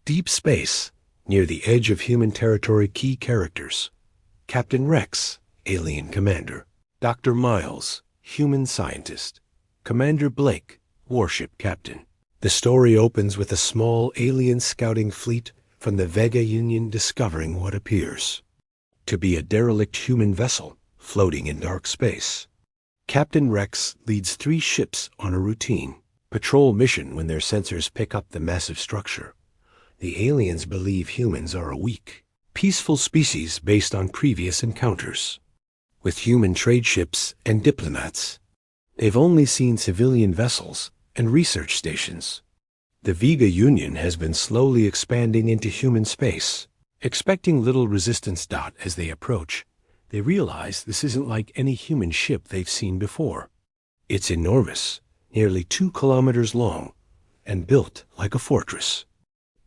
Deep space, near the edge of human territory. Key characters: Captain Rex, alien commander; Dr. Miles, human scientist; Commander Blake, warship captain. The story opens with a small alien scouting fleet from the Vega Union discovering what appears to be a derelict human vessel floating in dark space. Captain Rex leads 3 ships on a routine patrol mission when their sensors pick up the massive structure. The aliens believe humans are a weak, peaceful species based on previous encounters with human trade ships and diplomats. They've only seen civilian vessels and research stations. The Vega Union has been slowly expanding into human space. Expecting little resistance. As they approach, they realize this isn't like any human ship they've seen before. It's enormous, nearly 2 kilometers long, and built like a fortress.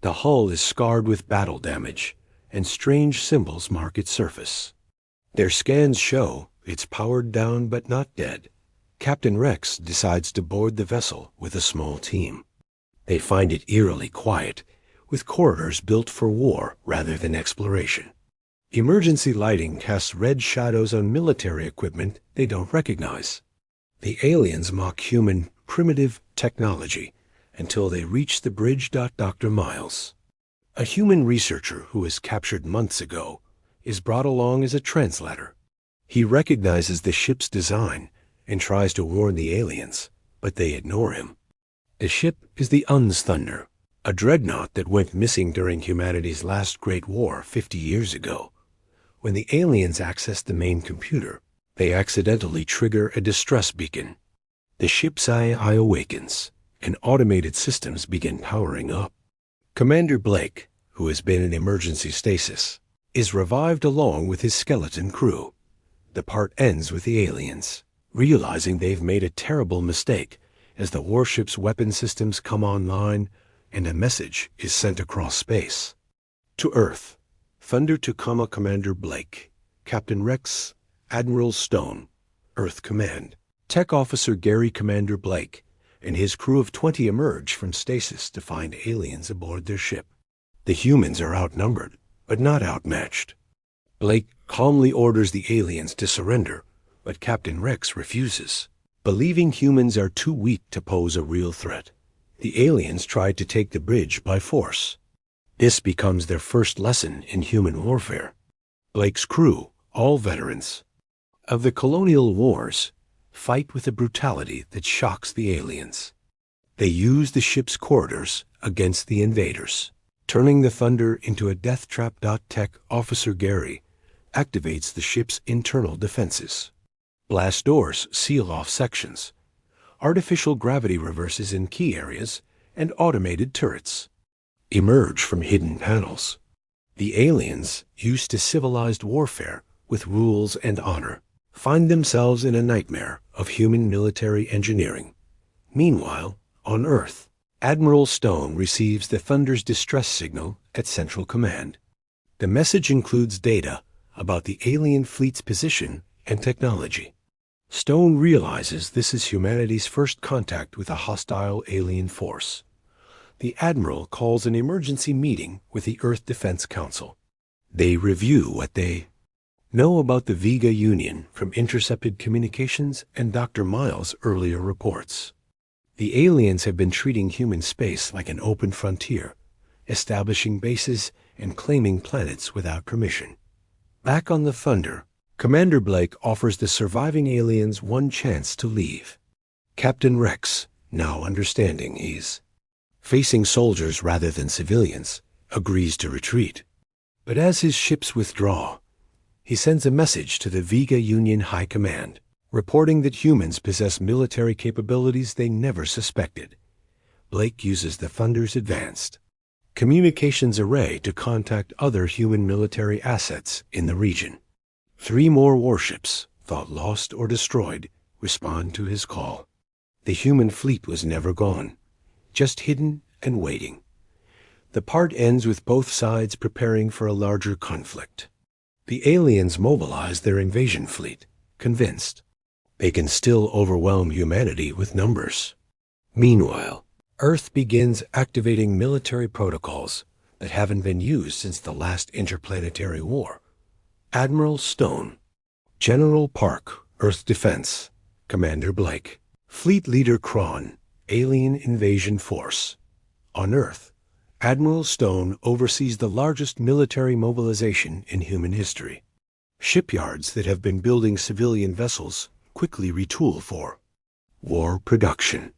The hull is scarred with battle damage, and strange symbols mark its surface. Their scans show it's powered down but not dead. Captain Rex decides to board the vessel with a small team. They find it eerily quiet, with corridors built for war rather than exploration. Emergency lighting casts red shadows on military equipment they don't recognize. The aliens mock human, primitive technology until they reach the bridge. Dr. Miles, a human researcher who was captured months ago, is brought along as a translator. He recognizes the ship's design and tries to warn the aliens, but they ignore him. The ship is the Thunder, a dreadnought that went missing during humanity's last great war 50 years ago. When the aliens access the main computer, they accidentally trigger a distress beacon. The ship's AI awakens, and automated systems begin powering up. Commander Blake, who has been in emergency stasis, is revived along with his skeleton crew. The part ends with the aliens realizing they've made a terrible mistake as the warship's weapon systems come online and a message is sent across space. To Earth, Thunder to Commander Blake, Captain Rex, Admiral Stone, Earth Command. Tech Officer Gary. Commander Blake and his crew of 20 emerge from stasis to find aliens aboard their ship. The humans are outnumbered, but not outmatched. Blake calmly orders the aliens to surrender, but Captain Rex refuses, believing humans are too weak to pose a real threat. The aliens try to take the bridge by force. This becomes their first lesson in human warfare. Blake's crew, all veterans of the colonial wars, fight with a brutality that shocks the aliens. They use the ship's corridors against the invaders, turning the Thunder into a death trap. Tech Officer Gary activates the ship's internal defenses. Blast doors seal off sections. Artificial gravity reverses in key areas, and automated turrets emerge from hidden panels. The aliens, used to civilized warfare with rules and honor, find themselves in a nightmare of human military engineering. Meanwhile, on Earth, Admiral Stone receives the Thunder's distress signal at Central Command. The message includes data about the alien fleet's position and technology. Stone realizes this is humanity's first contact with a hostile alien force. The Admiral calls an emergency meeting with the Earth Defense Council. They review what they know about the Vega Union from intercepted communications and Dr. Miles' earlier reports. The aliens have been treating human space like an open frontier, establishing bases and claiming planets without permission. Back on the Thunder, Commander Blake offers the surviving aliens one chance to leave. Captain Rex, now understanding he's facing soldiers rather than civilians, agrees to retreat. But as his ships withdraw, he sends a message to the Vega Union High Command, reporting that humans possess military capabilities they never suspected. Blake uses the Thunder's advanced communications array to contact other human military assets in the region. 3 more warships, thought lost or destroyed, respond to his call. The human fleet was never gone, just hidden and waiting. The part ends with both sides preparing for a larger conflict. The aliens mobilize their invasion fleet, convinced they can still overwhelm humanity with numbers. Meanwhile, Earth begins activating military protocols that haven't been used since the last interplanetary war. Admiral Stone, General Park, Earth Defense, Commander Blake, Fleet Leader Kron, Alien Invasion Force. On Earth, Admiral Stone oversees the largest military mobilization in human history. Shipyards that have been building civilian vessels quickly retool for war production.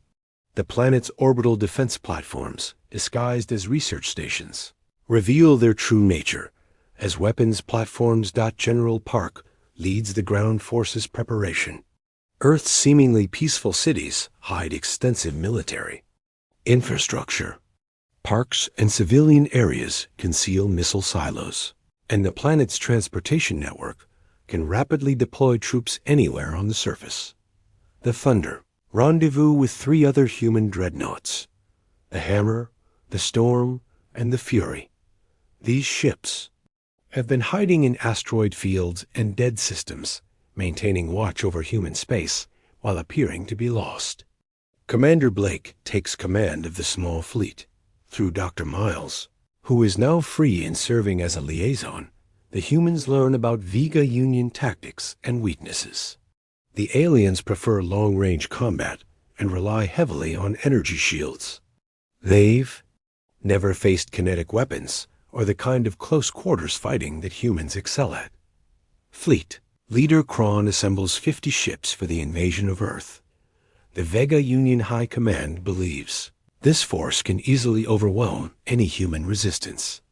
The planet's orbital defense platforms, disguised as research stations, reveal their true nature as weapons platforms. General Park leads the ground forces preparation. Earth's seemingly peaceful cities hide extensive military infrastructure. Parks and civilian areas conceal missile silos, and the planet's transportation network can rapidly deploy troops anywhere on the surface. The Thunder rendezvous with 3 other human dreadnoughts, the Hammer, the Storm, and the Fury. These ships have been hiding in asteroid fields and dead systems, maintaining watch over human space while appearing to be lost. Commander Blake takes command of the small fleet. Through Dr. Miles, who is now free and serving as a liaison, the humans learn about Vega Union tactics and weaknesses. The aliens prefer long-range combat and rely heavily on energy shields. They've never faced kinetic weapons or the kind of close-quarters fighting that humans excel at. Fleet Leader Kron assembles 50 ships for the invasion of Earth. The Vega Union High Command believes this force can easily overwhelm any human resistance.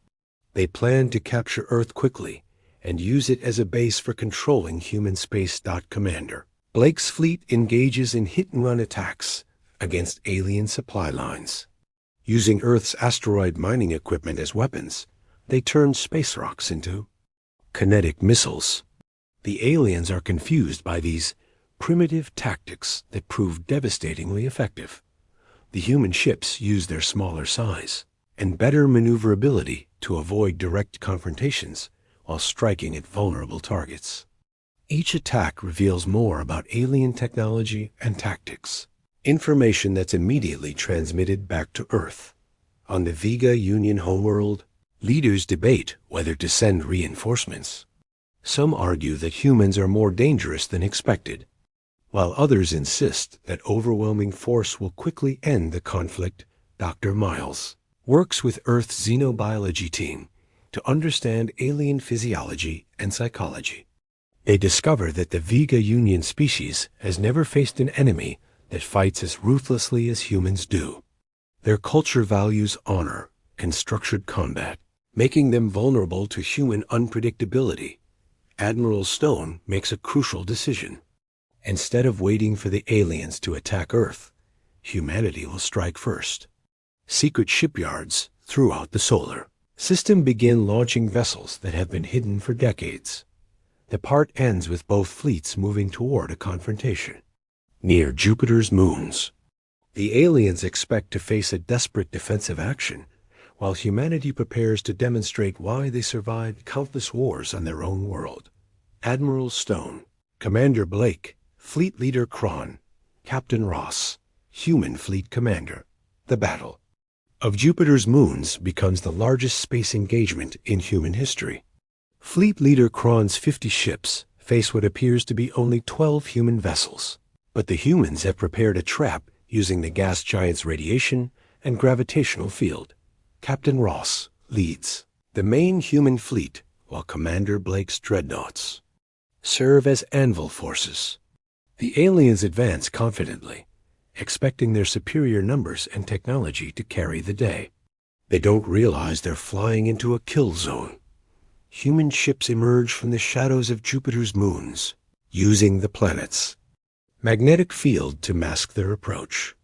They plan to capture Earth quickly and use it as a base for controlling human space. Commander Blake's fleet engages in hit-and-run attacks against alien supply lines. Using Earth's asteroid mining equipment as weapons, they turn space rocks into kinetic missiles. The aliens are confused by these primitive tactics that prove devastatingly effective. The human ships use their smaller size and better maneuverability to avoid direct confrontations while striking at vulnerable targets. Each attack reveals more about alien technology and tactics, information that's immediately transmitted back to Earth. On the Vega Union homeworld, leaders debate whether to send reinforcements. Some argue that humans are more dangerous than expected, while others insist that overwhelming force will quickly end the conflict. Dr. Miles works with Earth's xenobiology team to understand alien physiology and psychology. They discover that the Vega Union species has never faced an enemy that fights as ruthlessly as humans do. Their culture values honor and structured combat, making them vulnerable to human unpredictability. Admiral Stone makes a crucial decision. Instead of waiting for the aliens to attack Earth, humanity will strike first. Secret shipyards throughout the solar system begin launching vessels that have been hidden for decades. The part ends with both fleets moving toward a confrontation. Near Jupiter's moons, the aliens expect to face a desperate defensive action, while humanity prepares to demonstrate why they survived countless wars on their own world. Admiral Stone, Commander Blake, Fleet Leader Kron, Captain Ross, Human Fleet Commander. The Battle of Jupiter's moons becomes the largest space engagement in human history. Fleet Leader Kron's 50 ships face what appears to be only 12 human vessels, but the humans have prepared a trap using the gas giant's radiation and gravitational field. Captain Ross leads the main human fleet, while Commander Blake's dreadnoughts serve as anvil forces. The aliens advance confidently, expecting their superior numbers and technology to carry the day. They don't realize they're flying into a kill zone. Human ships emerge from the shadows of Jupiter's moons, using the planet's magnetic field to mask their approach.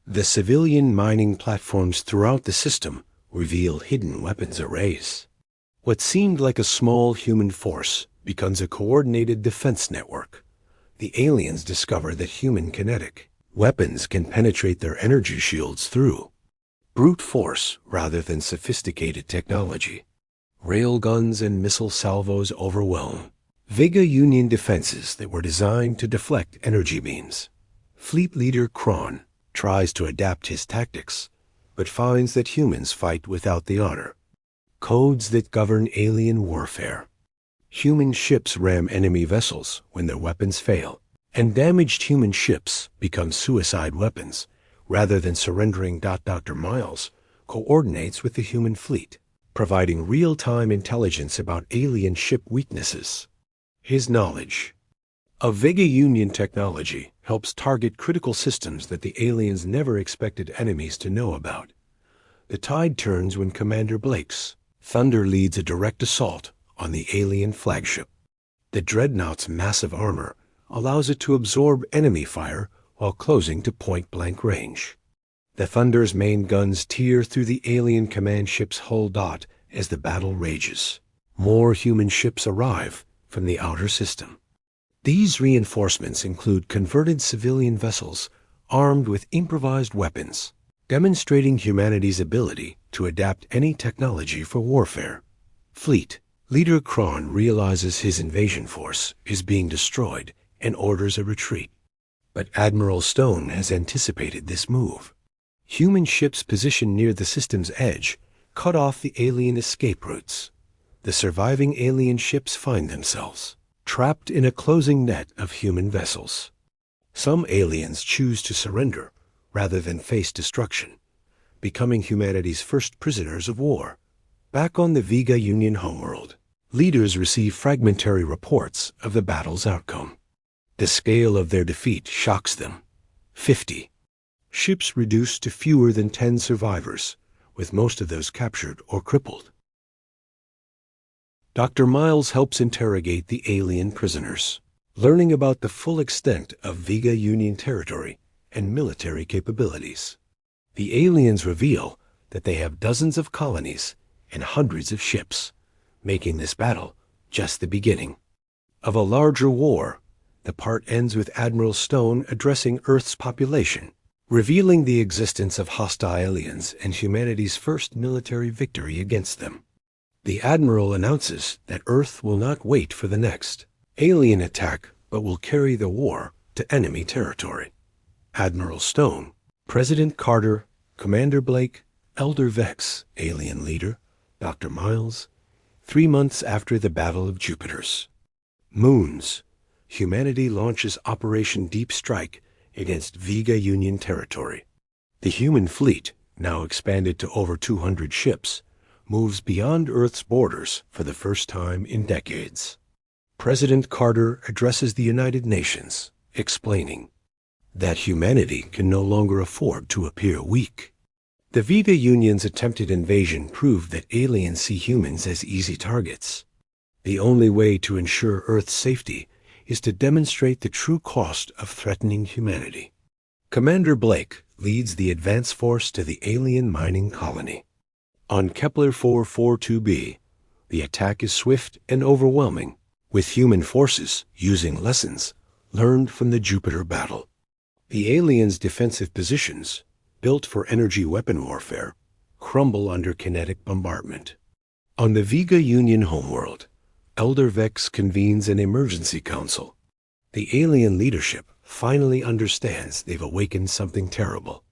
The civilian mining platforms throughout the system reveal hidden weapons arrays. What seemed like a small human force becomes a coordinated defense network. The aliens discover that human kinetic weapons can penetrate their energy shields through brute force rather than sophisticated technology. Railguns and missile salvos overwhelm Vega Union defenses that were designed to deflect energy beams. Fleet Leader Kron tries to adapt his tactics, but finds that humans fight without the honor. Codes that govern alien warfare. Human ships ram enemy vessels when their weapons fail, and damaged human ships become suicide weapons rather than surrendering. Dr. Miles coordinates with the human fleet, providing real-time intelligence about alien ship weaknesses. His knowledge of Vega Union technology helps target critical systems that the aliens never expected enemies to know about. The tide turns when Commander Blake's Thunder leads a direct assault on the alien flagship. The dreadnought's massive armor allows it to absorb enemy fire while closing to point-blank range. The Thunder's main guns tear through the alien command ship's hull. As the battle rages, more human ships arrive from the outer system. These reinforcements include converted civilian vessels armed with improvised weapons, demonstrating humanity's ability to adapt any technology for warfare. Fleet Leader Kron realizes his invasion force is being destroyed and orders a retreat. But Admiral Stone has anticipated this move. Human ships positioned near the system's edge cut off the alien escape routes. The surviving alien ships find themselves trapped in a closing net of human vessels. Some aliens choose to surrender rather than face destruction, becoming humanity's first prisoners of war. Back on the Vega Union homeworld, leaders receive fragmentary reports of the battle's outcome. The scale of their defeat shocks them. 50 ships reduced to fewer than 10 survivors, with most of those captured or crippled. Dr. Miles helps interrogate the alien prisoners, learning about the full extent of Vega Union territory and military capabilities. The aliens reveal that they have dozens of colonies and hundreds of ships, making this battle just the beginning of a larger war. The part ends with Admiral Stone addressing Earth's population, revealing the existence of hostile aliens and humanity's first military victory against them. The Admiral announces that Earth will not wait for the next alien attack, but will carry the war to enemy territory. Admiral Stone, President Carter, Commander Blake, Elder Vex, alien leader, Dr. Miles, 3 months after the Battle of Jupiters. Moons. Humanity launches Operation Deep Strike against Vega Union territory. The human fleet, now expanded to over 200 ships, moves beyond Earth's borders for the first time in decades. President Carter addresses the United Nations, explaining that humanity can no longer afford to appear weak. The Vega Union's attempted invasion proved that aliens see humans as easy targets. The only way to ensure Earth's safety is to demonstrate the true cost of threatening humanity. Commander Blake leads the advance force to the alien mining colony. On Kepler 442b, the attack is swift and overwhelming, with human forces using lessons learned from the Jupiter battle. The aliens' defensive positions, built for energy weapon warfare, crumble under kinetic bombardment. On the Vega Union homeworld, Elder Vex convenes an emergency council. The alien leadership finally understands they've awakened something terrible.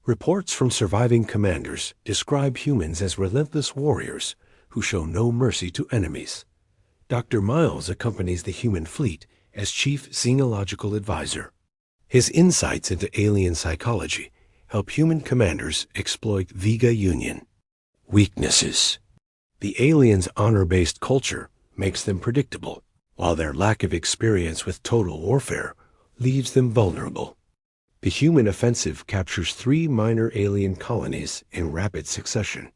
Reports from surviving commanders describe humans as relentless warriors who show no mercy to enemies. Dr. Miles accompanies the human fleet as chief xenological advisor. His insights into alien psychology help human commanders exploit Vega Union weaknesses. The aliens' honor-based culture makes them predictable, while their lack of experience with total warfare leaves them vulnerable. The human offensive captures 3 minor alien colonies in rapid succession.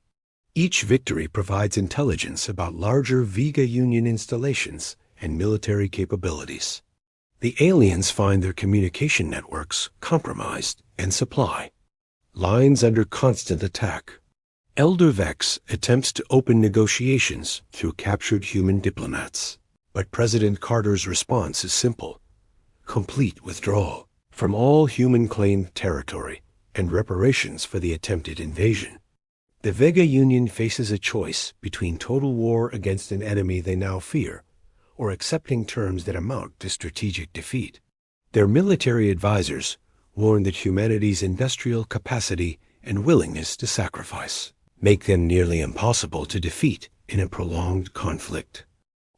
Each victory provides intelligence about larger Vega Union installations and military capabilities. The aliens find their communication networks compromised and supply lines under constant attack. Elder Vex attempts to open negotiations through captured human diplomats, but President Carter's response is simple: complete withdrawal from all human-claimed territory and reparations for the attempted invasion. The Vega Union faces a choice between total war against an enemy they now fear, or accepting terms that amount to strategic defeat. Their military advisors warn that humanity's industrial capacity and willingness to sacrifice make them nearly impossible to defeat in a prolonged conflict.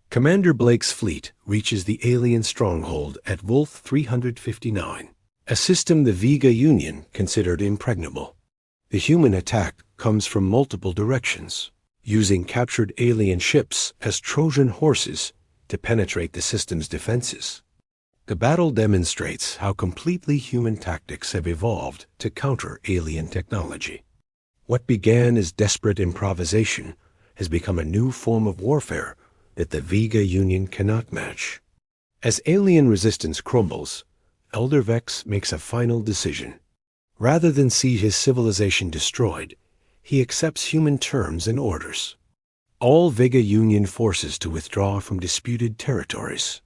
Commander Blake's fleet reaches the alien stronghold at Wolf 359, a system the Vega Union considered impregnable. The human attack comes from multiple directions, using captured alien ships as Trojan horses to penetrate the system's defenses. The battle demonstrates how completely human tactics have evolved to counter alien technology. What began as desperate improvisation has become a new form of warfare that the Vega Union cannot match. As alien resistance crumbles, Elder Vex makes a final decision. Rather than see his civilization destroyed, he accepts human terms and orders. All Vega Union forces to withdraw from disputed territories.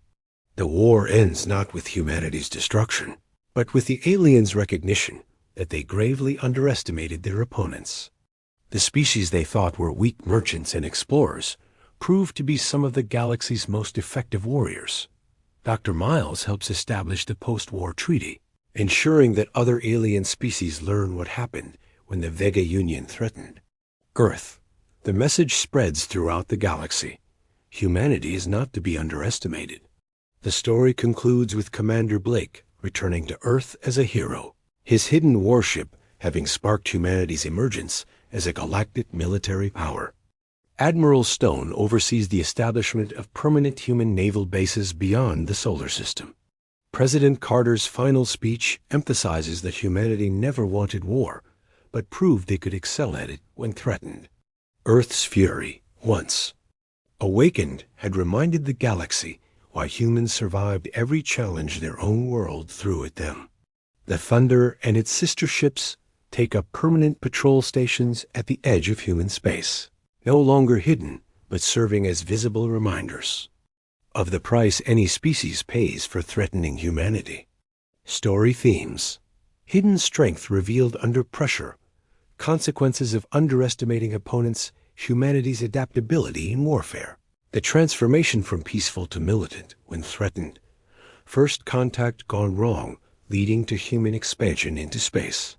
The war ends not with humanity's destruction, but with the aliens' recognition that they gravely underestimated their opponents. The species they thought were weak merchants and explorers proved to be some of the galaxy's most effective warriors. Dr. Miles helps establish the post-war treaty, ensuring that other alien species learn what happened when the Vega Union threatened Earth. The message spreads throughout the galaxy. Humanity is not to be underestimated. The story concludes with Commander Blake returning to Earth as a hero, his hidden warship having sparked humanity's emergence as a galactic military power. Admiral Stone oversees the establishment of permanent human naval bases beyond the solar system. President Carter's final speech emphasizes that humanity never wanted war, but proved they could excel at it when threatened. Earth's fury, once awakened, had reminded the galaxy why humans survived every challenge their own world threw at them. The Thunder and its sister ships take up permanent patrol stations at the edge of human space, no longer hidden, but serving as visible reminders of the price any species pays for threatening humanity. Story themes: hidden strength revealed under pressure, consequences of underestimating opponents, humanity's adaptability in warfare, the transformation from peaceful to militant when threatened, first contact gone wrong, leading to human expansion into space.